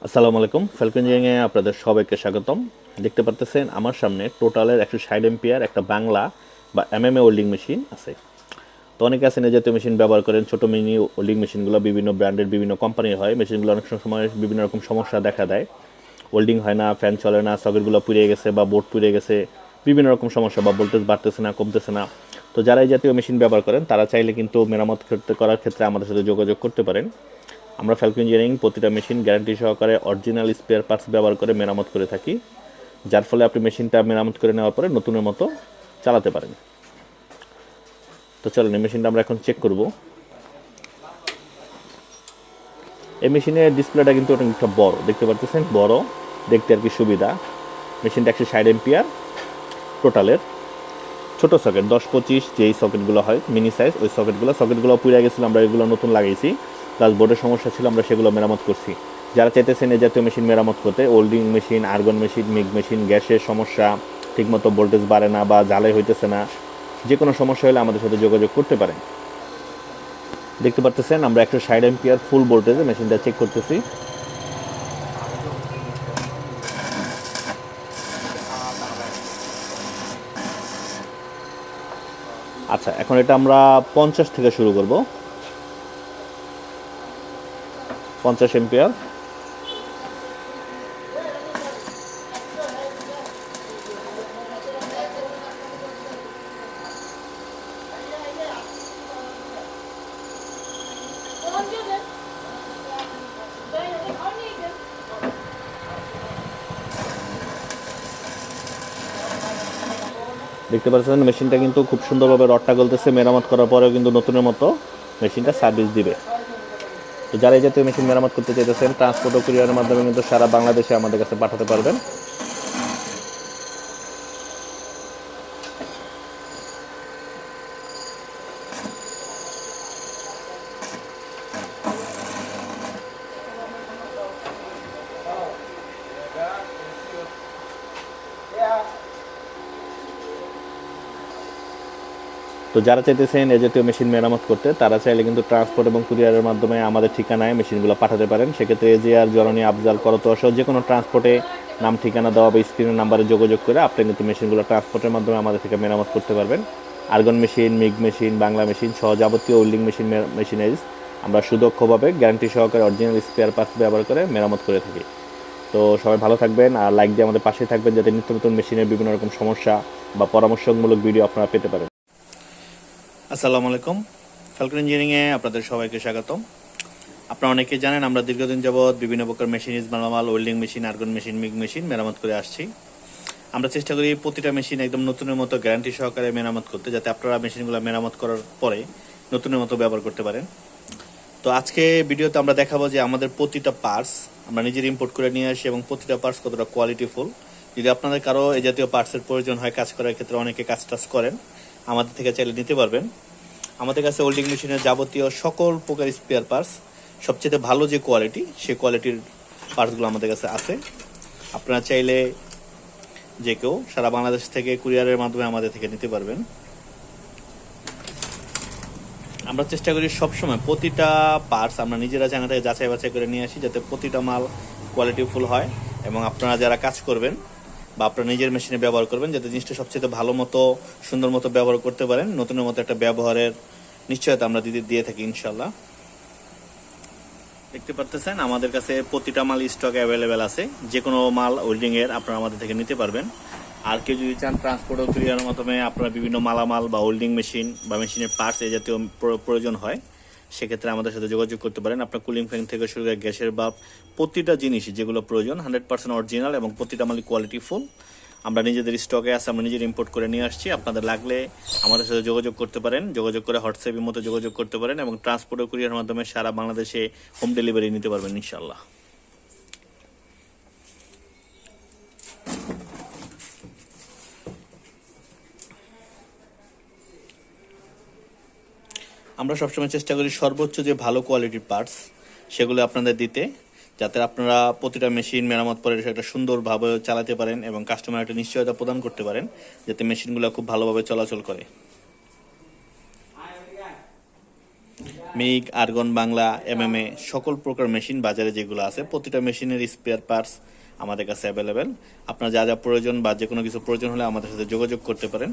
আসসালামু আলাইকুম, Falcon engineering এ আপনাদের সবাইকে স্বাগতম। দেখতে পারতেছেন আমার সামনে টোটালের 160 এম্পিয়ার একটা বাংলা বা এমএমএ ওয়েল্ডিং মেশিন আছে। তো অনেকে আছেন এই জাতীয় মেশিন ব্যবহার করেন। ছোট মিনি ওয়েল্ডিং মেশিনগুলো বিভিন্ন ব্র্যান্ডের বিভিন্ন কোম্পানির হয়। মেশিনগুলো অনেক সময় বিভিন্ন রকম সমস্যা দেখা দেয়। ওয়েল্ডিং হয় না, ফ্যান চলে না, সকেটগুলো পুড়ে গেছে বা বোর্ড পুড়ে গেছে, বিভিন্ন রকম সমস্যা বা ভোল্টেজ বাড়তেছে না, কমতেছে না। তো যারা এই জাতীয় মেশিন ব্যবহার করেন তারা চাইলে কিন্তু মেরামত করার ক্ষেত্রে আমাদের সাথে যোগাযোগ করতে পারেন। আমরা ফ্যালকন ইঞ্জিনিয়ারিং প্রতিটা মেশিন গ্যারান্টি সহকারে অরিজিনাল স্পেয়ার পার্টস ব্যবহার করে মেরামত করে থাকি, যার ফলে আপনি মেশিনটা মেরামত করে নেওয়ার পরে নতুনের মতো চালাতে পারেন। তো চলেন এই মেশিনটা আমরা এখন চেক করব। এই মেশিনের ডিসপ্লেটা কিন্তু অনেকটা বড়, দেখতে পাচ্ছেন, বড় দেখতে আর কি সুবিধা। মেশিনটা 160 এম্পিয়ার টোটালের। ছোট সকেট 10-25 যেই সকেটগুলো হয় মিনি সাইজ, ওই সকেটগুলো পুড়ে গেছিলো, আমরা এগুলো নতুন লাগাইছি। প্লাস বোর্ডের সমস্যা ছিল, আমরা সেগুলো মেরামত করছি। যারা চাইতেছেন এই জাতীয় মেশিন মেরামত করতে, welding machine, argon machine, MIG machine, গ্যাসের সমস্যা, ঠিকমতো ভোল্টেজ বাড়ে না বা জ্বালাই হইতেছে না, যে কোনো সমস্যা হলে আমাদের সাথে যোগাযোগ করতে পারেন। দেখতে পাচ্ছেন আমরা 160 এম্পিয়ার ফুল ভোল্টেজে মেশিনটা চেক করতেছি। আচ্ছা, এখন এটা আমরা 50 থেকে শুরু করব। 50 এম্পিয়ার। দেখতে পাচ্ছেন মেশিনটা কিন্তু খুব সুন্দরভাবে রডটা গলতেছে। মেরামত করার পরেও কিন্তু নতুনের মতো মেশিনটা সার্ভিস দিবে। তো যারা এই জাতীয় মেশিন মেরামত করতে চাইতেছেন, ট্রান্সপোর্ট ও কুরিয়ারের মাধ্যমে কিন্তু সারা বাংলাদেশে আমাদের কাছে পাঠাতে পারবেন। তো যারা চাইতেছেন এই জাতীয় মেশিন মেরামত করতে, তারা চাইলে কিন্তু ট্রান্সপোর্ট এবং কুরিয়ারের মাধ্যমে আমাদের ঠিকানায় মেশিনগুলো পাঠাতে পারেন। সেক্ষেত্রে এজিআর, জরনি, আফজাল, করতোয়া সহ যে কোনো ট্রান্সপোর্টে নাম ঠিকানা দেওয়া বা স্ক্রিনের নাম্বারে যোগাযোগ করে আপনি কিন্তু মেশিনগুলো ট্রান্সপোর্টের মাধ্যমে আমাদের থেকে মেরামত করতে পারবেন। Argon machine, MIG machine, Bangla machine সহ যাবতীয় ওয়েল্ডিং মেশিনারিজ আমরা সুদক্ষভাবে গ্যারান্টি সহকারে অরিজিনাল স্পেয়ার পার্টস ব্যবহার করে মেরামত করে থাকি। তো সবাই ভালো থাকবেন আর লাইক দিয়ে আমাদের পাশে থাকবেন, যাতে নিত্য নতুন মেশিনের বিভিন্ন রকম সমস্যা বা পরামর্শমূলক ভিডিও আপনারা পেতে পারেন। আসসালামু আলাইকুম, ফ্যালকন ইঞ্জিনিয়ারিংয়ে আপনাদের সবাইকে স্বাগতম। আপনারা অনেকেই জানেন আমরা দীর্ঘদিন যাবৎ বিভিন্ন প্রকার মেশিনিজ, মালামাল, welding machine, argon machine, MIG machine মেরামত করে আসছি। আমরা চেষ্টা করি প্রতিটা মেশিন একদম নতুনের মতো গ্যারান্টি সহকারে মেরামত করতে, যাতে আপনারা মেশিনগুলো মেরামত করার পরে নতুনের মতো ব্যবহার করতে পারেন। তো আজকে ভিডিওতে আমরা দেখাবো যে আমাদের প্রতিটা পার্টস আমরা নিজের ইম্পোর্ট করে নিয়ে আসি এবং প্রতিটা পার্টস কতটা কোয়ালিটিফুল। যদি আপনাদের কারো এই জাতীয় পার্টসের প্রয়োজন হয়, কাজ করার ক্ষেত্রে অনেকে কাজ টাজ করেন, আমাদের থেকে চাইলে নিতে পারবেন। আমাদের কাছে ওয়েল্ডিং মেশিনের যাবতীয় সকল প্রকার স্পেয়ার পার্টস, সবচেয়ে ভালো যে কোয়ালিটি, সেই কোয়ালিটির পার্টসগুলো আমাদের কাছে আছে। আপনারা চাইলে যে কেউ সারা বাংলাদেশ থেকে কুরিয়ারের মাধ্যমে আমাদের থেকে নিতে পারবেন। আমরা চেষ্টা করি সবসময় প্রতিটা পার্টস আমরা নিজেরা চায়না থেকে যাচাই বাছাই করে নিয়ে আসি, যাতে প্রতিটা মাল কোয়ালিটিফুল হয় এবং আপনারা যারা কাজ করবেন বা আপনারা নিজের মেশিনে ব্যবহার করবেন, যাতে জিনিসটা সবচেয়ে ভালো মতো, সুন্দর মতো ব্যবহার করতে পারেন, নতুনের মতো একটা ব্যবহারের নিশ্চয়তা আমরা দিয়ে থাকি ইনশাল্লাহ। দেখতে পারতেছেন আমাদের কাছে প্রতিটা মাল স্টক অ্যাভেলেবেল আছে। যে কোনো মাল ওয়েল্ডিং এর আপনারা আমাদের থেকে নিতে পারবেন। আর কেউ যদি চান ট্রান্সপোর্ট ও কুরিয়ারের মাধ্যমে আপনারা বিভিন্ন মালামাল বা ওয়েল্ডিং মেশিন বা মেশিনের পার্টস এই জাতীয় প্রয়োজন হয়, সেক্ষেত্রে আমাদের সাথে যোগাযোগ করতে পারেন। আপনার কুলিং ফ্যান থেকে শুরু করে গ্যাসের বাল্ব, প্রতিটা জিনিস যেগুলো প্রয়োজন 100% অরিজিনাল এবং প্রতিটা মালই কোয়ালিটিফুল আমরা নিজেদের স্টকে আছে, আমরা নিজের ইম্পোর্ট করে নিয়ে আসছি। আপনাদের লাগলে আমাদের সাথে যোগাযোগ করতে পারেন, যোগাযোগ করে হোয়াটসঅ্যাপের মতো যোগাযোগ করতে পারেন এবং ট্রান্সপোর্ট ও কুরিয়ারের মাধ্যমে সারা বাংলাদেশে হোম ডেলিভারি নিতে পারবেন ইনশাল্লাহ। আমরা সবসময় চেষ্টা করি সর্বোচ্চ যে ভালো কোয়ালিটির পার্টস সেগুলো আপনাদের দিতে, যাতে আপনারা প্রতিটা মেশিন মেরামত করে একটা সুন্দরভাবে চালাতে পারেন এবং কাস্টমার একটা নিশ্চয়তা প্রদান করতে পারেন, যাতে মেশিনগুলো খুব ভালোভাবে চলাচল করে। মিগ, আর্গন বাংলা, এমএমএ সকল প্রকার মেশিন বাজারে যেগুলো আছে প্রতিটা মেশিনের স্পেয়ার পার্টস আমাদের কাছে অ্যাভেলেবেল। আপনার যা যা প্রয়োজন বা যে কোনো কিছু প্রয়োজন হলে আমাদের সাথে যোগাযোগ করতে পারেন।